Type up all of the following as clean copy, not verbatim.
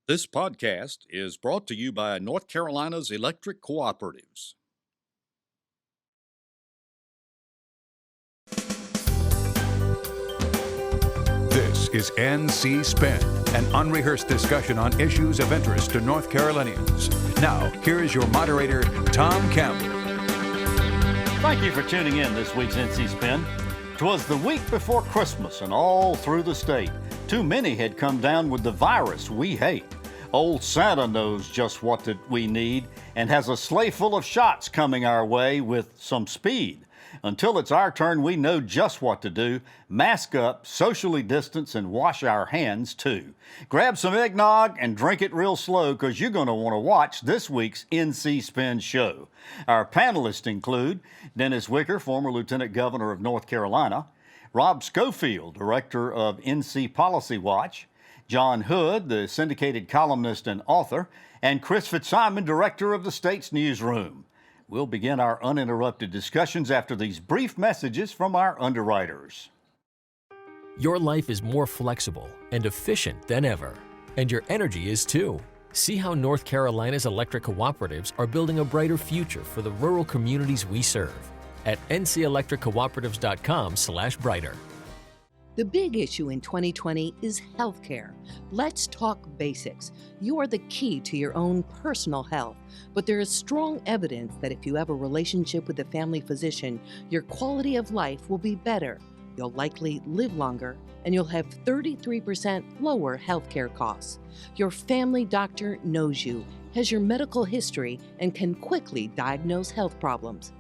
This podcast is brought to you by North Carolina's electric cooperatives. This is NC Spin, an unrehearsed discussion on issues of interest to North Carolinians. Now, here is your moderator, Tom Campbell. Thank you for tuning in this week's NC Spin. 'Twas the week before Christmas, and all through the state, too many had come down with the virus we hate. Old Santa knows just what we need and has a sleigh full of shots coming our way with some speed. Until it's our turn, we know just what to do. Mask up, socially distance, and wash our hands, too. Grab some eggnog and drink it real slow, because you're going to want to watch this week's NC Spin show. Our panelists include Dennis Wicker, former Lieutenant Governor of North Carolina, Rob Schofield, Director of NC Policy Watch, John Hood, the Syndicated columnist and author, and Chris Fitzsimon, Director of the state's Newsroom. We'll begin our uninterrupted discussions after these brief messages from our underwriters. Your life is more flexible and efficient than ever, and your energy is too. See how North Carolina's electric cooperatives are building a brighter future for the rural communities we serve at ncelectriccooperatives.com/brighter. The big issue in 2020 is healthcare. Let's talk basics. You are the key to your own personal health, but there is strong evidence that if you have a relationship with a family physician, your quality of life will be better. You'll likely live longer, and you'll have 33% lower healthcare costs. Your family doctor knows you, has your medical history, and can quickly diagnose health problems.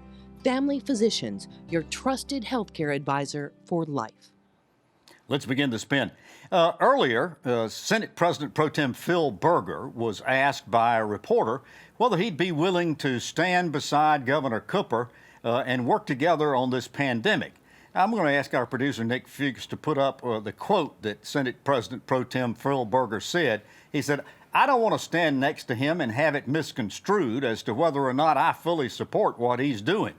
Family Physicians, your trusted healthcare advisor for life. Let's begin the spin. Earlier, Senate President Pro Tem Phil Berger was asked by a reporter whether he'd be willing to stand beside Governor Cooper and work together on this pandemic. I'm going to ask our producer, Nick Fuchs, to put up the quote that Senate President Pro Tem Phil Berger said. He said, "I don't want to stand next to him and have it misconstrued as to whether or not I fully support what he's doing."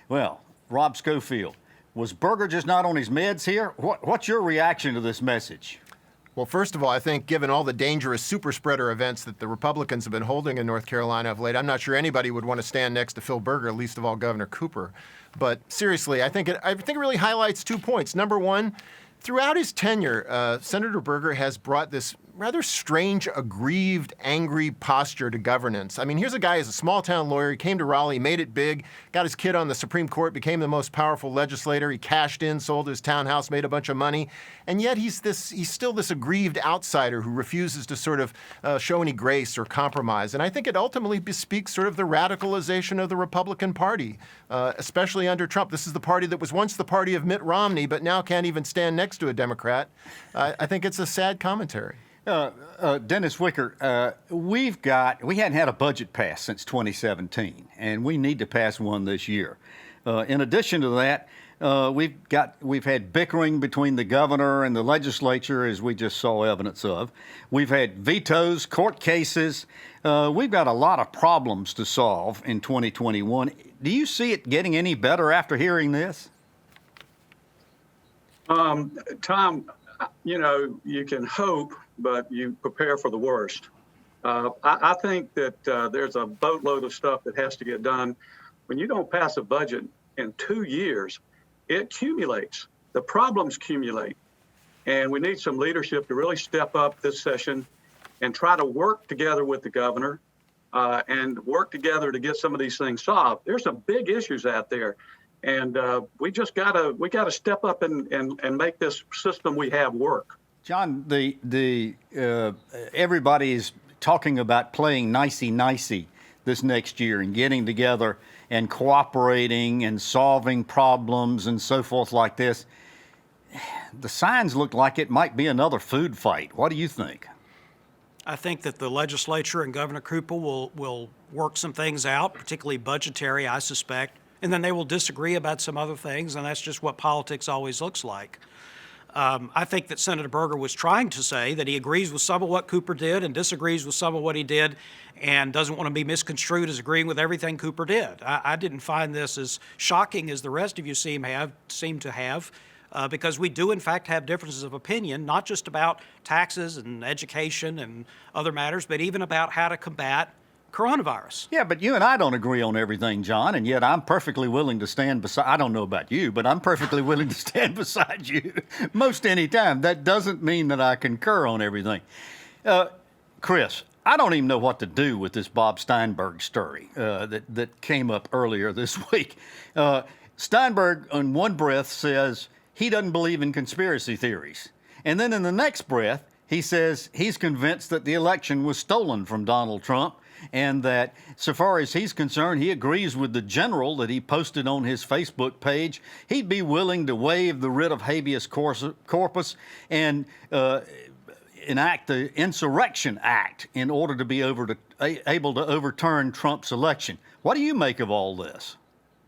Well, Rob Schofield, was Berger just not on his meds here? What's your reaction to this message? Well, first of all, I think given all the dangerous super spreader events that the Republicans have been holding in North Carolina of late, I'm not sure anybody would want to stand next to Phil Berger, least of all Governor Cooper. But seriously, I think it really highlights 2 points. Number one, throughout his tenure, Senator Berger has brought this rather strange, aggrieved, angry posture to governance. I mean, here's a guy who's a small-town lawyer. He came to Raleigh, made it big, got his kid on the Supreme Court, became the most powerful legislator. He cashed in, sold his townhouse, made a bunch of money. And yet he's still this aggrieved outsider who refuses to sort of show any grace or compromise. And I think it ultimately bespeaks sort of the radicalization of the Republican Party, especially under Trump. This is the party that was once the party of Mitt Romney, but now can't even stand next to a Democrat. I think it's a sad commentary. Dennis Wicker, we hadn't had a budget passed since 2017, and we need to pass one this year. In addition to that, we've had bickering between the governor and the legislature, as we just saw evidence of. We've had vetoes, court cases. We've got a lot of problems to solve in 2021. Do you see it getting any better after hearing this? Tom, you can hope, but you prepare for the worst. I think that there's a boatload of stuff that has to get done. When you don't pass a budget in 2 years, it accumulates. The problems accumulate. And we need some leadership to really step up this session and try to work together with the governor and work together to get some of these things solved. There's some big issues out there. And we gotta step up and make this system we have work. John, everybody is talking about playing nicey-nicey this next year and getting together and cooperating and solving problems and so forth like this. The signs look like it might be another food fight. What do you think? I think that the legislature and Governor Cooper will work some things out, particularly budgetary, I suspect, and then they will disagree about some other things, and that's just what politics always looks like. I think that Senator Berger was trying to say that he agrees with some of what Cooper did and disagrees with some of what he did and doesn't want to be misconstrued as agreeing with everything Cooper did. I didn't find this as shocking as the rest of you seem to have. because we do, in fact, have differences of opinion, not just about taxes and education and other matters, but even about how to combat coronavirus. Yeah, but you and I don't agree on everything, John, and yet I'm perfectly willing to stand beside, I don't know about you, but I'm perfectly willing to stand beside you most any time. That doesn't mean that I concur on everything. Chris, I don't even know what to do with this Bob Steinberg story that came up earlier this week. Steinberg, in one breath, says he doesn't believe in conspiracy theories. And then in the next breath, he says he's convinced that the election was stolen from Donald Trump, and that, so far as he's concerned, he agrees with the general that he posted on his Facebook page. He'd be willing to waive the writ of habeas corpus and enact the Insurrection Act in order to be able to overturn Trump's election. What do you make of all this?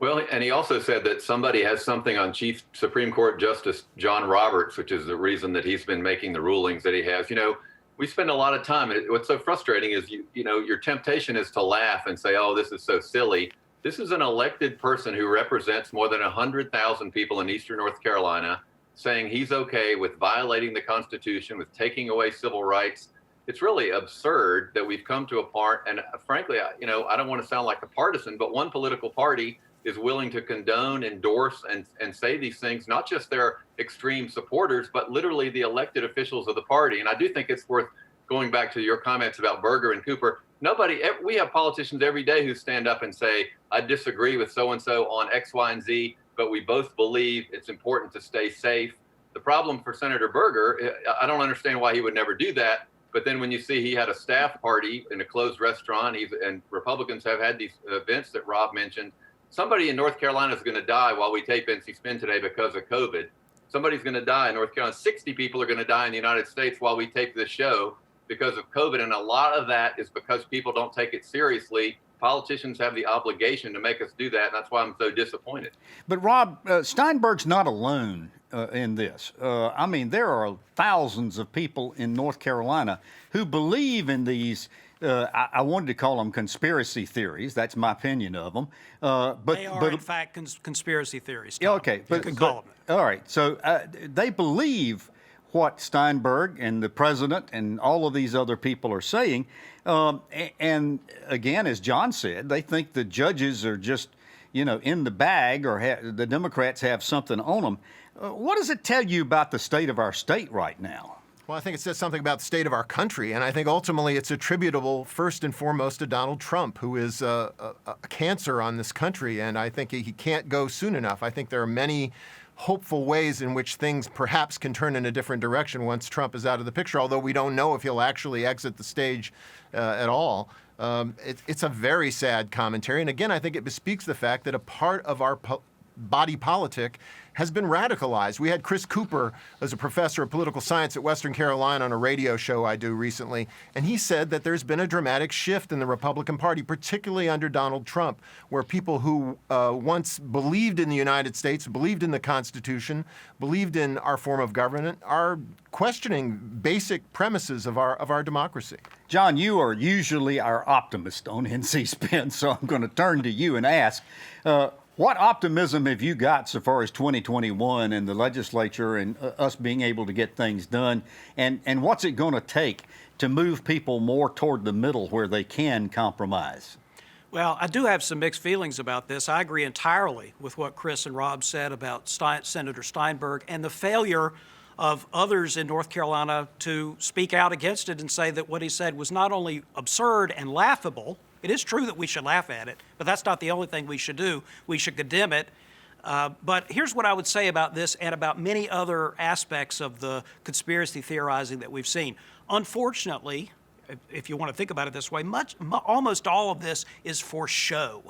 Well, and he also said that somebody has something on Chief Supreme Court Justice John Roberts, which is the reason that he's been making the rulings that he has. You know, we spend a lot of time. What's so frustrating is, you know, your temptation is to laugh and say, oh, this is so silly. This is an elected person who represents more than 100,000 people in Eastern North Carolina saying he's okay with violating the Constitution, with taking away civil rights. It's really absurd that we've come to a part, and frankly, I don't want to sound like a partisan, but one political party is willing to condone, endorse, and say these things, not just their extreme supporters, but literally the elected officials of the party. And I do think it's worth going back to your comments about Berger and Cooper. We have politicians every day who stand up and say, I disagree with so-and-so on X, Y, and Z, but we both believe it's important to stay safe. The problem for Senator Berger, I don't understand why he would never do that. But then when you see he had a staff party in a closed restaurant, and Republicans have had these events that Rob mentioned, somebody in North Carolina is going to die while we tape NC Spin today because of COVID. Somebody's going to die in North Carolina. 60 people are going to die in the United States while we tape this show because of COVID. And a lot of that is because people don't take it seriously. Politicians have the obligation to make us do that. And that's why I'm so disappointed. But Rob, Steinberg's not alone in this. I mean, there are thousands of people in North Carolina who believe in these I wanted to call them conspiracy theories. That's my opinion of them. But they are, in fact, conspiracy theories. Yeah, okay. You can call them. All right. So they believe what Steinberg and the president and all of these other people are saying. And again, as John said, they think the judges are just, in the bag, or the Democrats have something on them. What does it tell you about the state of our state right now? Well, I think it says something about the state of our country, and I think ultimately it's attributable first and foremost to Donald Trump, who is a cancer on this country, and I think he can't go soon enough. I think there are many hopeful ways in which things perhaps can turn in a different direction once Trump is out of the picture, although we don't know if he'll actually exit the stage at all. It's a very sad commentary, and again, I think it bespeaks the fact that a part of our body politic has been radicalized. We had Chris Cooper as a professor of political science at Western Carolina on a radio show I do recently, and he said that there's been a dramatic shift in the Republican Party, particularly under Donald Trump, where people who once believed in the United States, believed in the Constitution, believed in our form of government, are questioning basic premises of our democracy. John, you are usually our optimist on NC Spin, so I'm going to turn to you and ask, what optimism have you got so far as 2021 and the legislature and us being able to get things done? And what's it going to take to move people more toward the middle where they can compromise? Well, I do have some mixed feelings about this. I agree entirely with what Chris and Rob said about Senator Steinberg and the failure of others in North Carolina to speak out against it and say that what he said was not only absurd and laughable. It is true that we should laugh at it, but that's not the only thing we should do. We should condemn it. But here's what I would say about this and about many other aspects of the conspiracy theorizing that we've seen. Unfortunately, if you want to think about it this way, almost all of this is for show.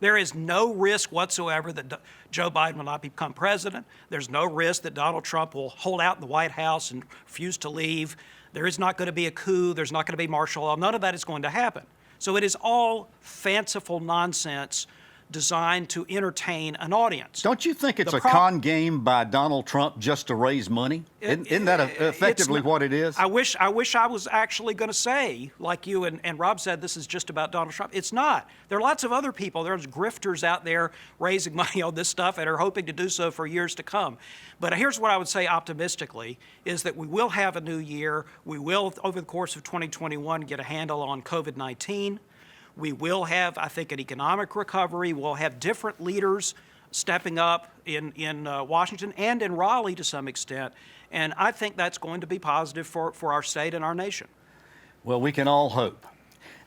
There is no risk whatsoever that Joe Biden will not become president. There's no risk that Donald Trump will hold out in the White House and refuse to leave. There is not going to be a coup. There's not going to be martial law. None of that is going to happen. So it is all fanciful nonsense designed to entertain an audience. Don't you think it's The a con game by Donald Trump just to raise money? Isn't that effectively what it is? I wish I was actually going to say, like you and Rob said, this is just about Donald Trump. It's not. There are lots of other people. There's grifters out there raising money on this stuff and are hoping to do so for years to come. But here's what I would say optimistically, is that we will have a new year. We will, over the course of 2021, get a handle on COVID-19. We will have, I think, an economic recovery. We'll have different leaders stepping up in Washington and in Raleigh to some extent. And I think that's going to be positive for our state and our nation. Well, we can all hope.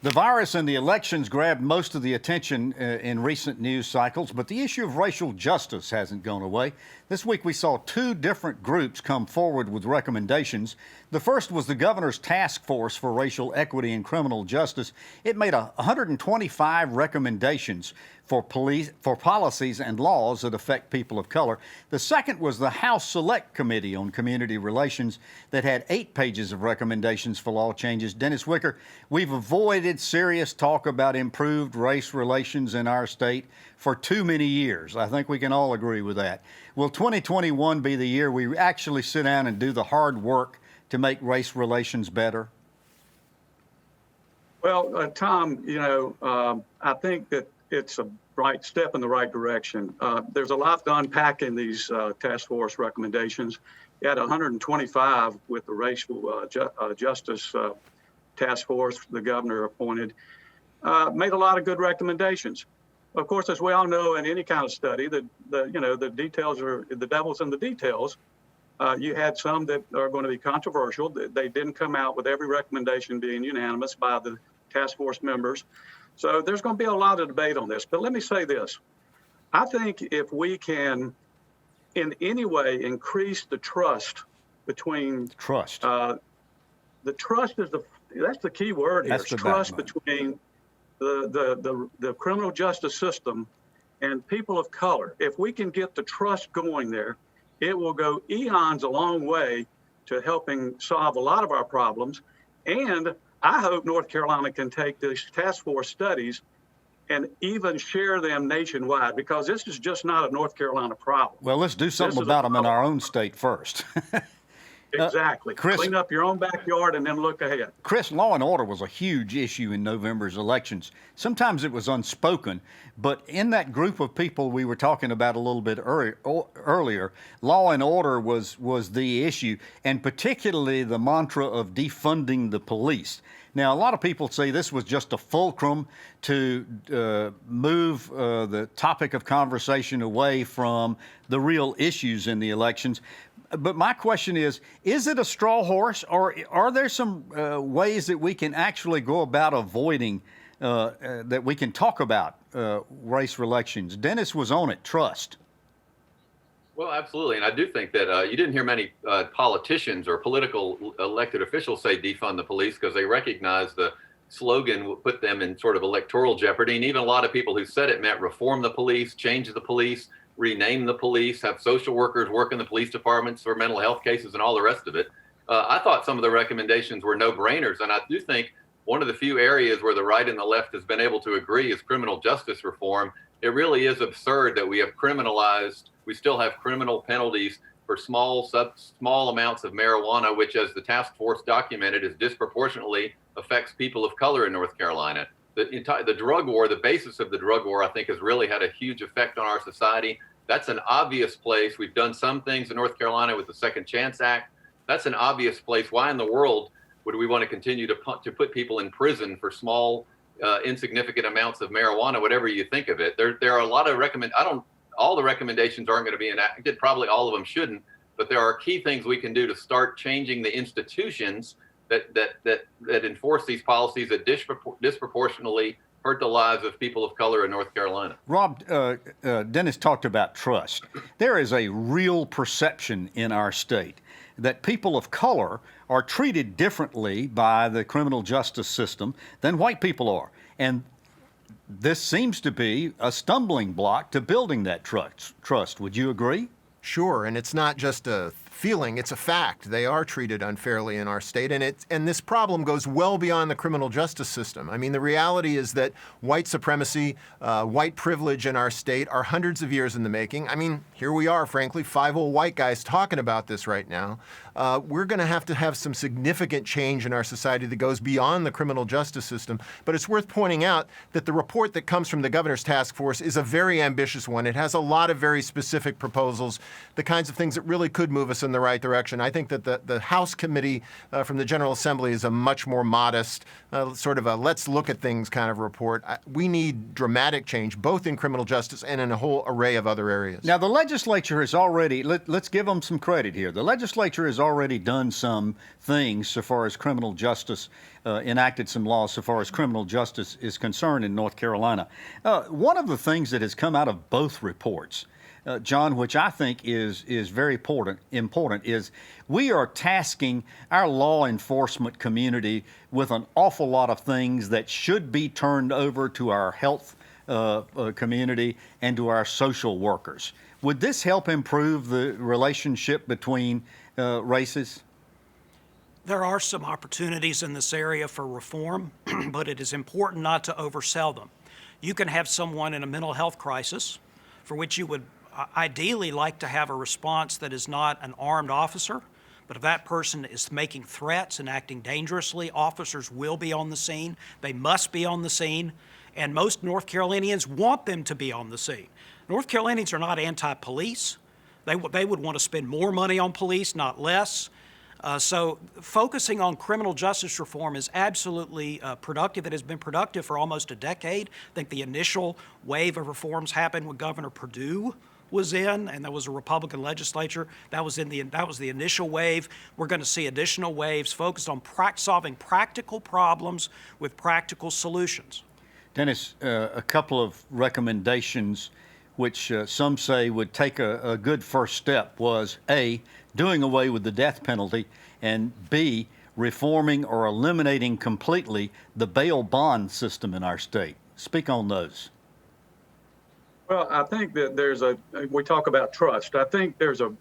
The virus and the elections grabbed most of the attention in recent news cycles, but the issue of racial justice hasn't gone away. This week we saw two different groups come forward with recommendations. The first was the governor's task force for racial equity and criminal justice. It made 125 recommendations for policies and laws that affect people of color. The second was the House Select Committee on Community Relations that had 8 pages of recommendations for law changes. Dennis Wicker, we've avoided serious talk about improved race relations in our state for too many years. I think we can all agree with that. Will 2021 be the year we actually sit down and do the hard work to make race relations better? Well, Tom, I think that it's a right step in the right direction. There's a lot to unpack in these task force recommendations. You had 125 with the racial justice task force the governor appointed, made a lot of good recommendations. Of course, as we all know, in any kind of study, the details are the devil's in the details. You had some that are going to be controversial. They didn't come out with every recommendation being unanimous by the task force members. So there's going to be a lot of debate on this. But let me say this. I think if we can in any way increase the trust between the trust is that's the key word here. Trust between the criminal justice system and people of color. If we can get the trust going there, it will go eons a long way to helping solve a lot of our problems. And I hope North Carolina can take these task force studies and even share them nationwide, because this is just not a North Carolina problem. Well, let's do something about them in our own state first. Exactly. Chris, clean up your own backyard and then look ahead. Chris, law and order was a huge issue in November's elections. Sometimes it was unspoken, but in that group of people we were talking about a little bit earlier, law and order was the issue, and particularly the mantra of defunding the police. Now, a lot of people say this was just a fulcrum to move the topic of conversation away from the real issues in the elections. But my question is it a straw horse, or are there some ways that we can actually go about avoiding, that we can talk about race relations? Dennis was on it, trust. Well, absolutely. And I do think that you didn't hear many politicians or political elected officials say defund the police, because they recognize the slogan will put them in sort of electoral jeopardy. And even a lot of people who said it meant reform the police, change the police, rename the police, have social workers work in the police departments for mental health cases and all the rest of it. I thought some of the recommendations were no-brainers. And I do think one of the few areas where the right and the left has been able to agree is criminal justice reform. It really is absurd that we still have criminal penalties for small amounts of marijuana, which, as the task force documented, is disproportionately affects people of color in North Carolina. The drug war, the basis of the drug war, I think, has really had a huge effect on our society. That's an obvious place. We've done some things in North Carolina with the Second Chance Act. That's an obvious place. Why in the world would we want to continue to put people in prison for small, insignificant amounts of marijuana, whatever you think of it? There are a lot of all the recommendations aren't going to be enacted. Probably all of them shouldn't. But there are key things we can do to start changing the institutions that enforce these policies that disproportionately hurt the lives of people of color in North Carolina. Rob, Dennis talked about trust. There is a real perception in our state that people of color are treated differently by the criminal justice system than white people are. And this seems to be a stumbling block to building that trust. Would you agree? Sure, and it's not just a feeling. It's a fact. They are treated unfairly in our state, and this problem goes well beyond the criminal justice system. I mean, the reality is that white supremacy, white privilege in our state are hundreds of years in the making. I mean, here we are, frankly, 5 old white guys talking about this right now. We're going to have some significant change in our society that goes beyond the criminal justice system. But it's worth pointing out that the report that comes from the governor's task force is a very ambitious one. It has a lot of very specific proposals, the kinds of things that really could move us in the right direction. I think that the House committee from the General Assembly is a much more modest, sort of a let's look at things kind of report. We need dramatic change, both in criminal justice and in a whole array of other areas. Now, the legislature has already, let's give them some credit here. The legislature has already done some things so far as criminal justice, enacted some laws so far as criminal justice is concerned in North Carolina. One of the things that has come out of both reports, John, which I think is very important, is we are tasking our law enforcement community with an awful lot of things that should be turned over to our health community and to our social workers. Would this help improve the relationship between races? There are some opportunities in this area for reform, but it is important not to oversell them. You can have someone in a mental health crisis for which you would ideally like to have a response that is not an armed officer, but if that person is making threats and acting dangerously, officers will be on the scene. They must be on the scene, and most North Carolinians want them to be on the scene. North Carolinians are not anti-police. They would want to spend more money on police, not less. So focusing on criminal justice reform is absolutely productive. It has been productive for almost a decade. I think the initial wave of reforms happened when Governor Perdue was in, and there was a Republican legislature. That was the initial wave. We're going to see additional waves focused on solving practical problems with practical solutions. Dennis, a couple of recommendations which some say would take a good first step was A, doing away with the death penalty, and B, reforming or eliminating completely the bail bond system in our state. Speak on those. Well, I think that we talk about trust. I think there's a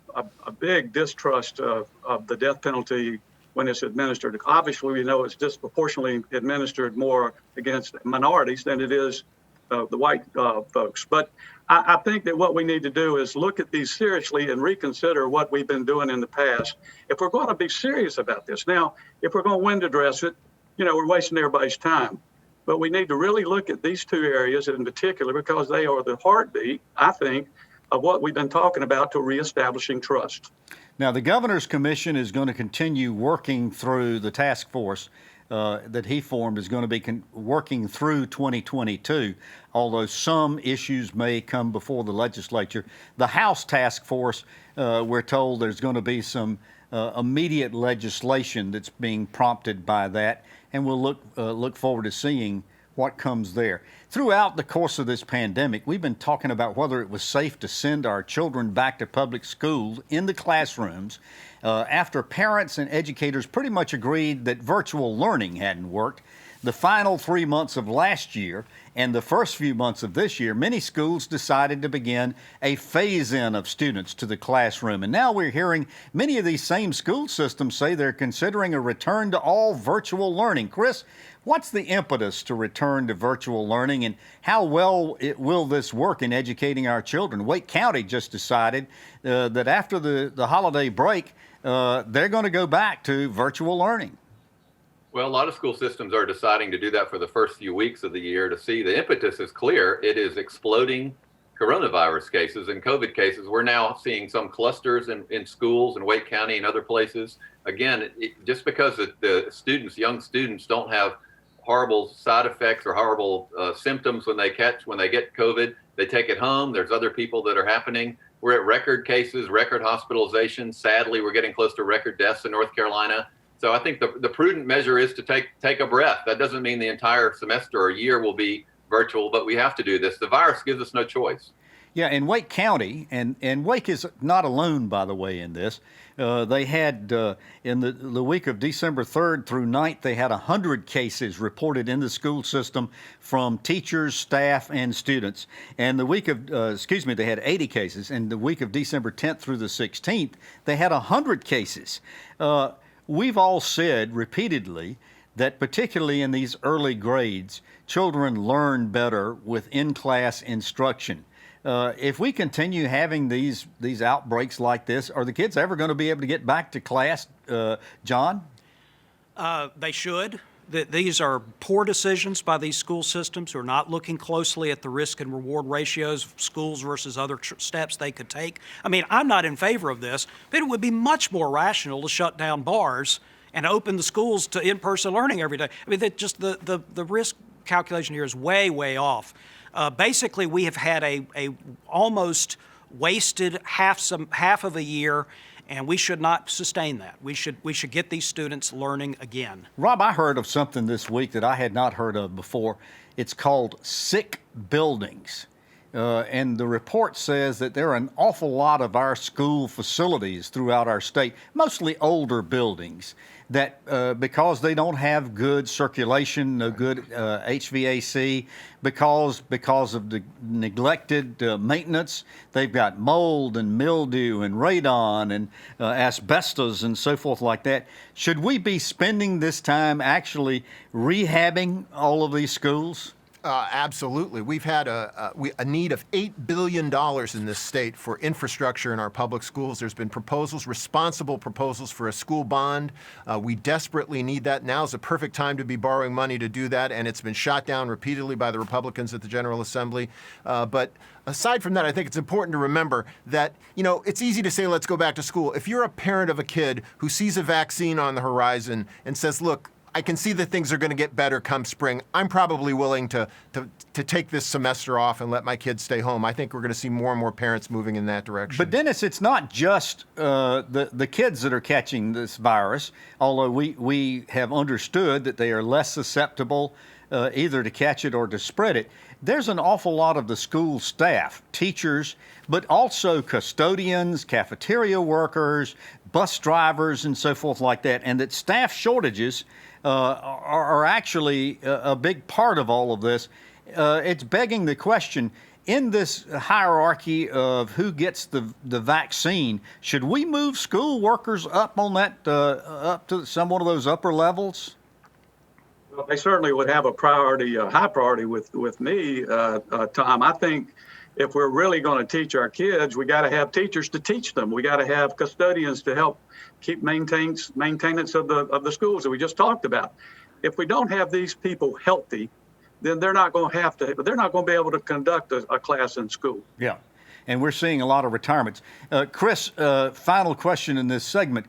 big distrust of the death penalty when it's administered. Obviously, we know it's disproportionately administered more against minorities than it is the white folks. But I think that what we need to do is look at these seriously and reconsider what we've been doing in the past. If we're going to be serious about this. Now, if we're going to window dress it, we're wasting everybody's time. But we need to really look at these two areas in particular because they are the heartbeat, I think, of what we've been talking about to reestablishing trust. Now, the Governor's Commission is going to continue working through the task force that he formed is going to be working through 2022, although some issues may come before the legislature. The House task force, we're told there's going to be some immediate legislation that's being prompted by that, and we'll look forward to seeing what comes there. Throughout the course of this pandemic, we've been talking about whether it was safe to send our children back to public schools in the classrooms after parents and educators pretty much agreed that virtual learning hadn't worked. The final 3 months of last year and the first few months of this year, many schools decided to begin a phase-in of students to the classroom. And now we're hearing many of these same school systems say they're considering a return to all virtual learning. Chris, what's the impetus to return to virtual learning, and how well will this work in educating our children? Wake County just decided that after the holiday break, they're going to go back to virtual learning. Well, a lot of school systems are deciding to do that for the first few weeks of the year to see the impetus is clear. It is exploding coronavirus cases and COVID cases. We're now seeing some clusters in schools in Wake County and other places. Again, just because the young students don't have horrible side effects or horrible symptoms when they get COVID, they take it home. There's other people that are happening. We're at record cases, record hospitalizations. Sadly, we're getting close to record deaths in North Carolina. So I think the prudent measure is to take a breath. That doesn't mean the entire semester or year will be virtual, but we have to do this. The virus gives us no choice. Yeah, in Wake County, and Wake is not alone, by the way, in this. They had, in the week of December 3rd through 9th, they had 100 cases reported in the school system from teachers, staff, and students. And the week of, they had 80 cases. And the week of December 10th through the 16th, they had 100 cases. We've all said repeatedly that particularly in these early grades, children learn better with in-class instruction. If we continue having these outbreaks like this, are the kids ever going to be able to get back to class, John? They should. These are poor decisions by these school systems who are not looking closely at the risk and reward ratios of schools versus other steps they could take. I mean, I'm not in favor of this, but it would be much more rational to shut down bars and open the schools to in-person learning every day. I mean, the risk calculation here is way, way off. Basically, we have had a almost wasted half of a year, and we should not sustain that. We should get these students learning again. Rob, I heard of something this week that I had not heard of before. It's called sick buildings. And the report says that there are an awful lot of our school facilities throughout our state, mostly older buildings, that because they don't have good circulation, no good HVAC, because of the neglected maintenance, they've got mold and mildew and radon and asbestos and so forth like that. Should we be spending this time actually rehabbing all of these schools? Absolutely. We've had a need of $8 billion in this state for infrastructure in our public schools. There's been responsible proposals for a school bond. We desperately need that. Now is the perfect time to be borrowing money to do that, and it's been shot down repeatedly by the Republicans at the General Assembly. But aside from that, I think it's important to remember that, it's easy to say, let's go back to school. If you're a parent of a kid who sees a vaccine on the horizon and says, look, I can see that things are going to get better come spring, I'm probably willing to take this semester off and let my kids stay home. I think we're going to see more and more parents moving in that direction. But Dennis, it's not just the kids that are catching this virus, although we have understood that they are less susceptible either to catch it or to spread it. There's an awful lot of the school staff, teachers, but also custodians, cafeteria workers, bus drivers, and so forth like that, and that staff shortages are actually a big part of all of this. It's begging the question, in this hierarchy of who gets the vaccine, should we move school workers up on that, up to some one of those upper levels? Well, they certainly would have a priority, a high priority with me, Tom. I think if we're really going to teach our kids, we got to have teachers to teach them. We got to have custodians to help keep maintenance of the schools that we just talked about. If we don't have these people healthy, then they're not going to be able to conduct a class in school. Yeah, and we're seeing a lot of retirements. Chris, final question in this segment.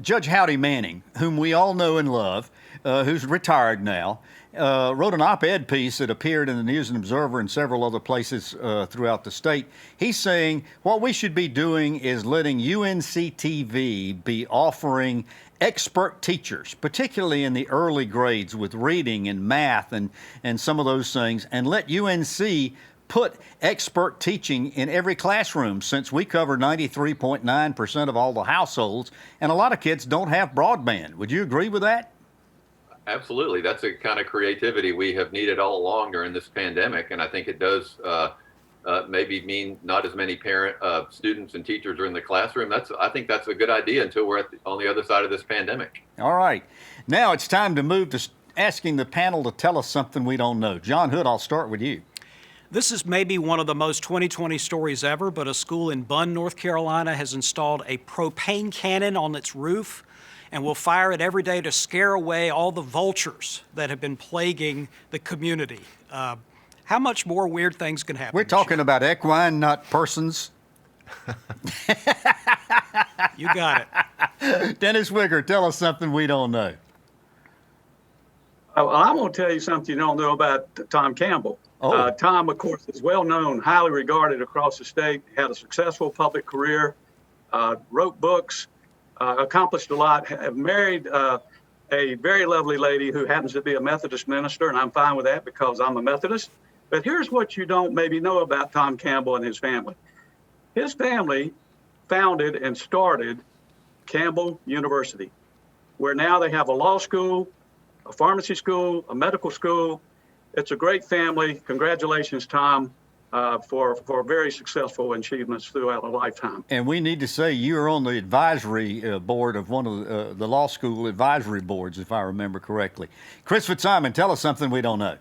Judge Howdy Manning, whom we all know and love, who's retired now, wrote an op-ed piece that appeared in the News and Observer and several other places throughout the state. He's saying what we should be doing is letting UNC-TV be offering expert teachers, particularly in the early grades with reading and math and some of those things, and let UNC put expert teaching in every classroom, since we cover 93.9% of all the households, and a lot of kids don't have broadband. Would you agree with that? Absolutely. That's a kind of creativity we have needed all along during this pandemic. And I think it does maybe mean not as many students and teachers are in the classroom. I think that's a good idea until we're on the other side of this pandemic. All right. Now it's time to move to asking the panel to tell us something we don't know. John Hood, I'll start with you. This is maybe one of the most 2020 stories ever, but a school in Bunn, North Carolina has installed a propane cannon on its roof and will fire it every day to scare away all the vultures that have been plaguing the community. How much more weird things can happen? We're talking about equine, not persons. You got it. Dennis Wicker, tell us something we don't know. Well, I'm going to tell you something you don't know about Tom Campbell. Oh. Tom, of course, is well known, highly regarded across the state, had a successful public career, wrote books, accomplished a lot, married a very lovely lady who happens to be a Methodist minister, and I'm fine with that because I'm a Methodist. But here's what you don't maybe know about Tom Campbell and his family. His family founded and started Campbell University, where now they have a law school, a pharmacy school, a medical school. It's a great family. Congratulations, Tom, for very successful achievements throughout a lifetime. And we need to say you're on the advisory board of one of the law school advisory boards, if I remember correctly. Chris Fitzsimon, tell us something we don't know.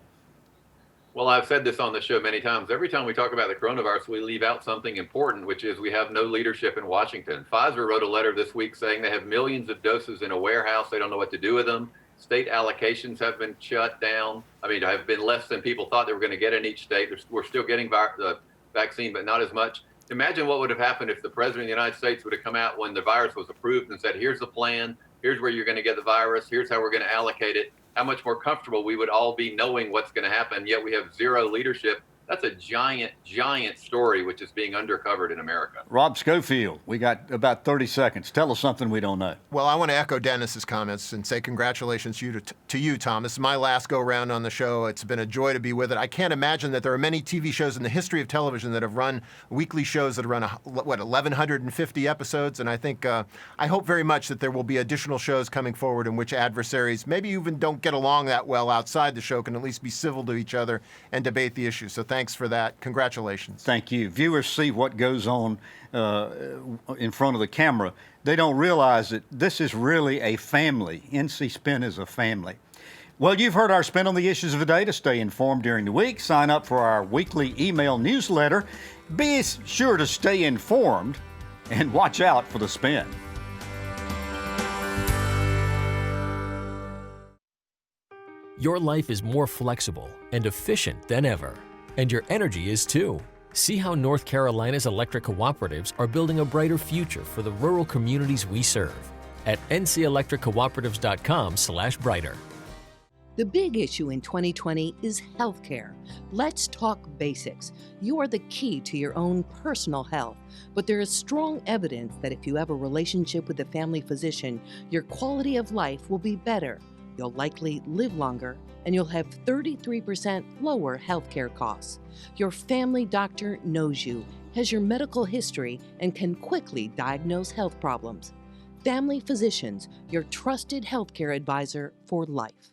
Well, I've said this on the show many times. Every time we talk about the coronavirus, we leave out something important, which is we have no leadership in Washington. Pfizer wrote a letter this week saying they have millions of doses in a warehouse. They don't know what to do with them. State allocations have been shut down. Have been less than people thought they were going to get in each state. We're still getting the vaccine, but not as much. Imagine what would have happened if the president of the United States would have come out when the virus was approved and said, here's the plan, here's where you're going to get the virus, here's how we're going to allocate it. How much more comfortable we would all be knowing what's going to happen, yet we have zero leadership. That's a giant, giant story which is being undercovered in America. Rob Schofield, we got about 30 seconds. Tell us something we don't know. Well, I want to echo Dennis's comments and say congratulations to you, Tom. This is my last go-round on the show. It's been a joy to be with it. I can't imagine that there are many TV shows in the history of television that have run weekly shows that run, 1,150 episodes. And I think, I hope very much that there will be additional shows coming forward in which adversaries, maybe even don't get along that well outside the show, can at least be civil to each other and debate the issues. So thanks for that. Congratulations. Thank you. Viewers see what goes on in front of the camera. They don't realize that this is really a family. NC Spin is a family. Well, you've heard our spin on the issues of the day. To stay informed during the week, sign up for our weekly email newsletter. Be sure to stay informed and watch out for the spin. Your life is more flexible and efficient than ever, and your energy is too. See how North Carolina's electric cooperatives are building a brighter future for the rural communities we serve at ncelectriccooperatives.com/brighter. The big issue in 2020 is healthcare. Let's talk basics. You are the key to your own personal health, but there is strong evidence that if you have a relationship with a family physician, your quality of life will be better. You'll likely live longer, and you'll have 33% lower healthcare costs. Your family doctor knows you, has your medical history, and can quickly diagnose health problems. Family Physicians, your trusted healthcare advisor for life.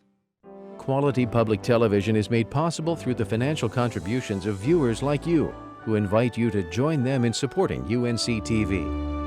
Quality public television is made possible through the financial contributions of viewers like you, who invite you to join them in supporting UNC TV.